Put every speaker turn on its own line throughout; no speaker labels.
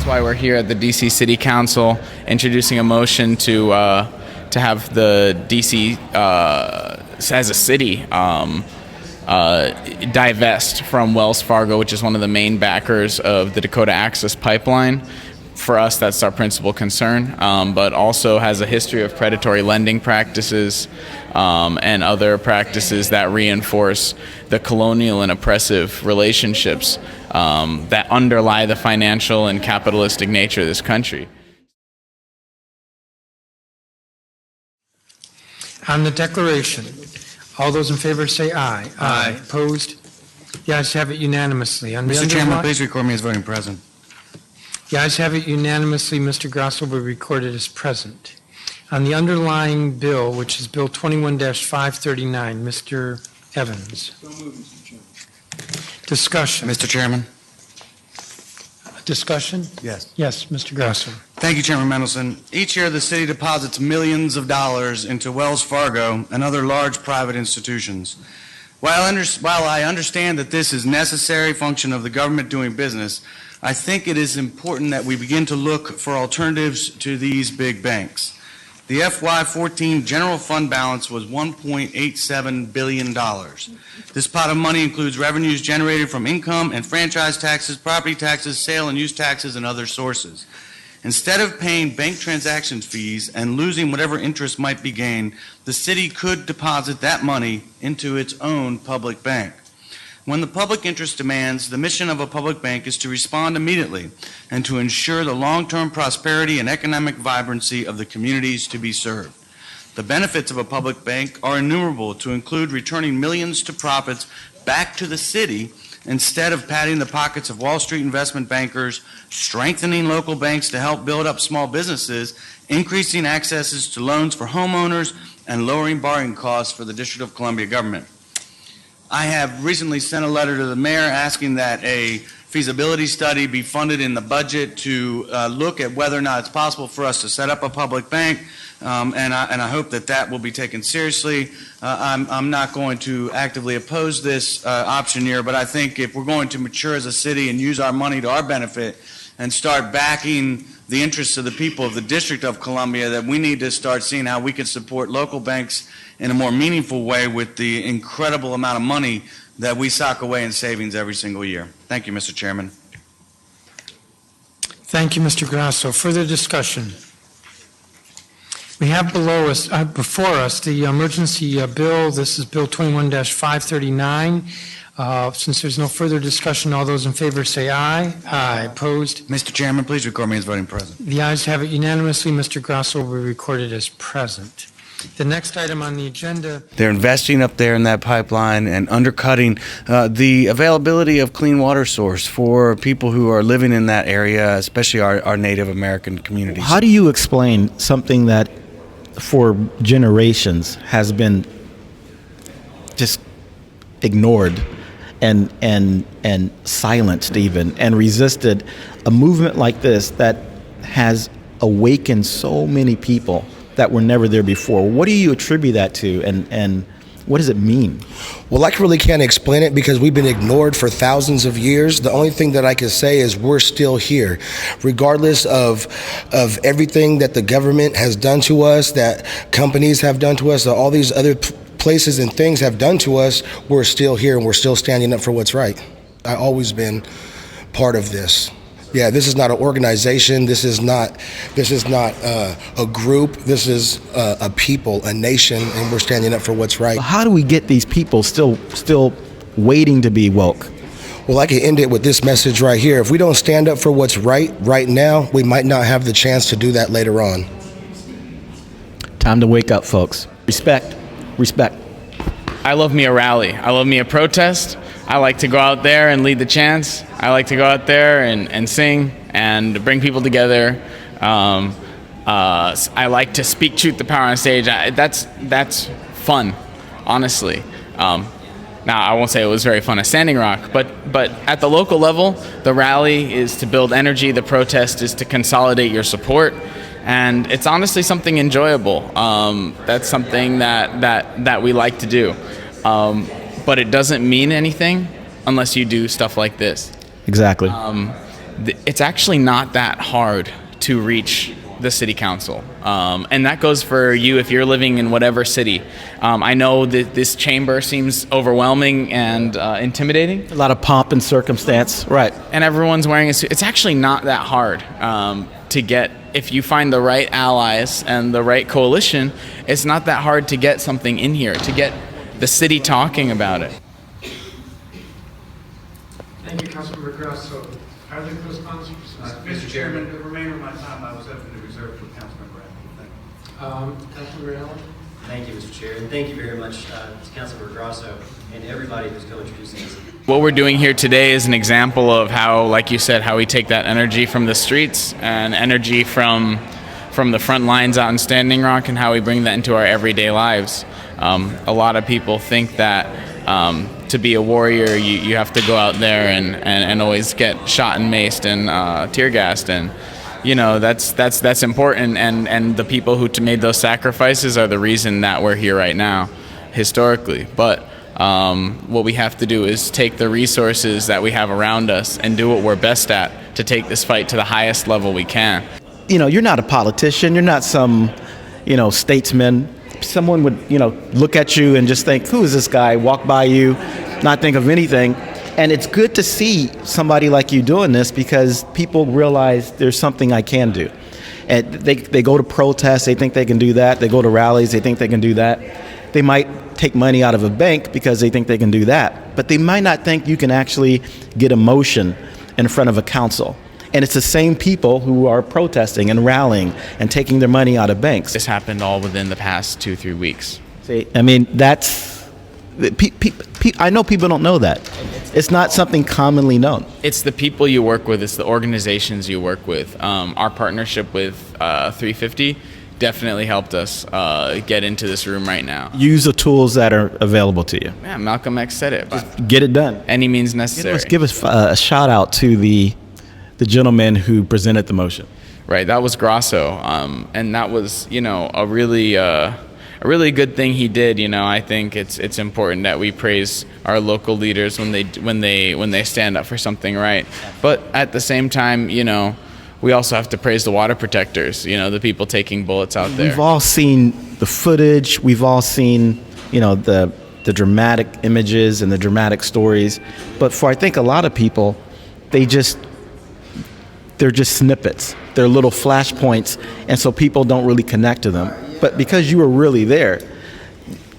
That's why we're here at the DC City Council introducing a motion to have the DC as a city divest from Wells Fargo, which is one of the main backers of the Dakota Access Pipeline. For us, that's our principal concern, but also has a history of predatory lending practices and other practices that reinforce the colonial and oppressive relationships that underlie the financial and capitalistic nature of this country.
On the declaration, all those in favor say aye.
Aye.
Opposed? The ayes have it unanimously. On the
Mr. Chairman,
underli-
please record me as voting present.
The ayes have it unanimously. Mr. Grosso will be recorded as present. On the underlying bill, which is Bill 21-539, Mr. Evans.
So moved, Mr. Chairman.
Discussion.
Mr. Chairman?
Discussion?
Yes.
Yes, Mr. Grosso.
Thank you, Chairman Mendelson. Each year, the city deposits millions of dollars into Wells Fargo and other large private institutions. While I understand that this is a necessary function of the government doing business, I think it is important that we begin to look for alternatives to these big banks. The FY14 general fund balance was $1.87 billion. This pot of money includes revenues generated from income and franchise taxes, property taxes, sale and use taxes, and other sources. Instead of paying bank transaction fees and losing whatever interest might be gained, the city could deposit that money into its own public bank. When the public interest demands, the mission of a public bank is to respond immediately and to ensure the long-term prosperity and economic vibrancy of the communities to be served. The benefits of a public bank are innumerable, to include returning millions to profits back to the city instead of padding the pockets of Wall Street investment bankers, strengthening local banks to help build up small businesses, increasing accesses to loans for homeowners, and lowering borrowing costs for the District of Columbia government. I have recently sent a letter to the mayor asking that a feasibility study be funded in the budget to look at whether or not it's possible for us to set up a public bank, and I hope that that will be taken seriously. I'm not going to actively oppose this option here, but I think if we're going to mature as a city and use our money to our benefit and start backing the interests of the people of the District of Columbia, that we need to start seeing how we can support local banks in a more meaningful way with the incredible amount of money that we sock away in savings every single year. Thank you, Mr. Chairman.
Thank you, Mr. Grasso. Further discussion? We have before us the emergency bill. This is Bill 21-539. Since there's no further discussion, all those in favor say aye. Aye. Opposed?
Mr. Chairman, please record me as voting present.
The ayes have it unanimously. Mr. Grasso will be recorded as present. The next item on the agenda.
They're investing up there in that pipeline and undercutting the availability of clean water source for people who are living in that area, especially our Native American communities.
How do you explain something that for generations has been just ignored and silenced even, and resisted a movement like this that has awakened so many people that were never there before? What do you attribute that to, and what does it mean?
Well, I really can't explain it because we've been ignored for thousands of years. The only thing that I can say is we're still here. Regardless of everything that the government has done to us, that companies have done to us, that all these other places and things have done to us, we're still here and we're still standing up for what's right. I've always been part of this. Yeah, this is not an organization. This is not a group. This is a people, a nation, and we're standing up for what's right.
How do we get these people still waiting to be woke?
Well, I can end it with this message right here. If we don't stand up for what's right now, we might not have the chance to do that later on.
Time to wake up, folks. Respect.
I love me a rally. I love me a protest. I like to go out there and lead the chants. I like to go out there and sing and bring people together. I like to speak truth to power on stage. That's fun, honestly. Now, I won't say it was very fun at Standing Rock, but at the local level, the rally is to build energy. The protest is to consolidate your support. And it's honestly something enjoyable. That's something that we like to do. But it doesn't mean anything unless you do stuff like this.
Exactly.
it's actually not that hard to reach the city council. And that goes for you if you're living in whatever city. I know that this chamber seems overwhelming and intimidating.
A lot of pomp and circumstance, right?
And everyone's wearing a suit. It's actually not that hard to get. If you find the right allies and the right coalition, it's not that hard to get something in here, to get the city talking about it.
Thank you, Councilmember Grosso. Are there co-sponsors?
Mr. Chairman, the remainder of my time I was hoping to reserve for Councilmember Allen.
Councilmember Allen?
Thank you, Mr. Chair, and thank you very much to Councilmember Grosso and everybody who's co-introducing this.
What we're doing here today is an example of how, like you said, how we take that energy from the streets and energy from the front lines out in Standing Rock and how we bring that into our everyday lives. A lot of people think that to be a warrior, you have to go out there and always get shot and maced and tear gassed, and that's important. And the people who made those sacrifices are the reason that we're here right now, historically. But what we have to do is take the resources that we have around us and do what we're best at to take this fight to the highest level we can.
You're not a politician. You're not some, statesman. Someone would, look at you and just think, who is this guy? Walk by you, not think of anything. And it's good to see somebody like you doing this because people realize there's something I can do. And they go to protests, they think they can do that. They go to rallies, they think they can do that. They might take money out of a bank because they think they can do that. But they might not think you can actually get a motion in front of a council. And it's the same people who are protesting and rallying and taking their money out of banks.
This happened all within the past 2-3 weeks.
See, that's... I know people don't know that. It's not something commonly known.
It's the people you work with. It's the organizations you work with. Our partnership with 350 definitely helped us get into this room right now.
Use the tools that are available to you.
Yeah, Malcolm X said it.
Get it done.
Any means necessary.
Give us a shout out to the gentleman who presented the motion.
Right, that was Grosso, and that was a really good thing he did. I think it's important that we praise our local leaders when they stand up for something right. But at the same time, we also have to praise the water protectors. The people taking bullets out there.
We've all seen the footage. We've all seen the dramatic images and the dramatic stories. But for I think a lot of people, they're just snippets. They're little flashpoints, and so people don't really connect to them. But because you were really there,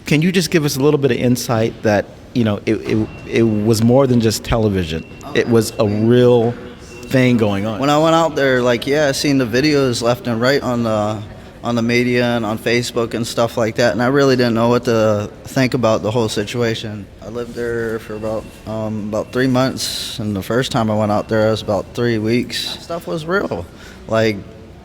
can you just give us a little bit of insight that it was more than just television? It was a real thing going on.
When I went out there, I seen the videos left and right on the media and on Facebook and stuff like that, and I really didn't know what to think about the whole situation. I lived there for about 3 months, and the first time I went out there, it was about 3 weeks. Stuff was real.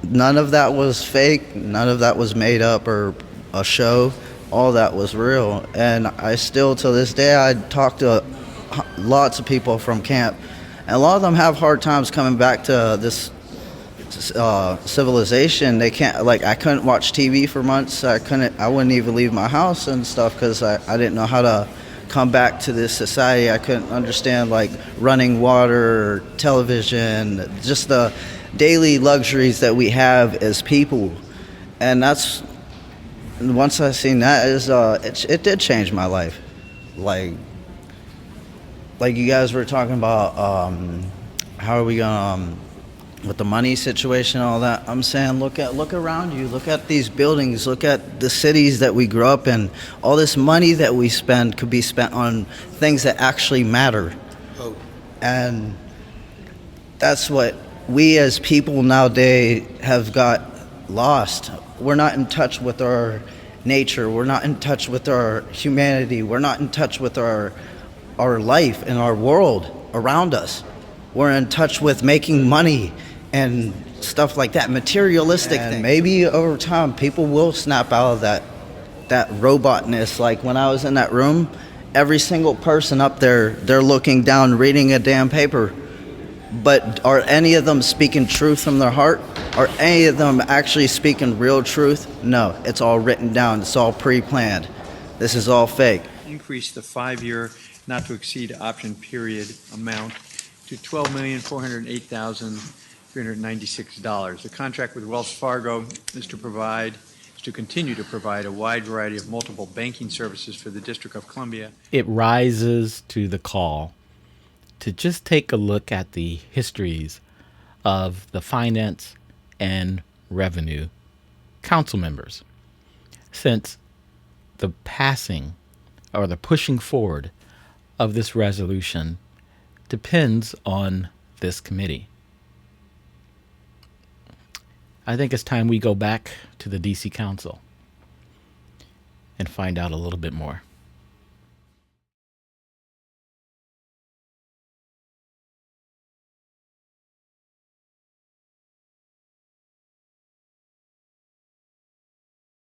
None of that was fake. None of that was made up or a show. All that was real. And I still, to this day, I talk to lots of people from camp, and a lot of them have hard times coming back to this civilization. They can't, I couldn't watch TV for months. I wouldn't even leave my house and stuff because I didn't know how to come back to this society. I couldn't understand running water, television, just the daily luxuries that we have as people. And once I seen that, it did change my life. Like you guys were talking about how are we gonna with the money situation and all that. I'm saying look around you, look at these buildings, look at the cities that we grew up in. All this money that we spend could be spent on things that actually matter. And that's what we as people nowadays have got lost. We're not in touch with our nature. We're not in touch with our humanity. We're not in touch with our life and our world around us. We're in touch with making money and stuff like that, materialistic things. Maybe over time, people will snap out of that robotness. Like when I was in that room, every single person up there, they're looking down, reading a damn paper. But are any of them speaking truth from their heart? Are any of them actually speaking real truth? No, it's all written down. It's all pre-planned. This is all fake.
Increase the 5-year not to exceed option period amount to $12,408,396. The contract with Wells Fargo is to continue to provide a wide variety of multiple banking services for the District of Columbia.
It rises to the call to just take a look at the histories of the finance and revenue council members since the passing or the pushing forward of this resolution depends on this committee. I think it's time we go back to the DC Council and find out a little bit more.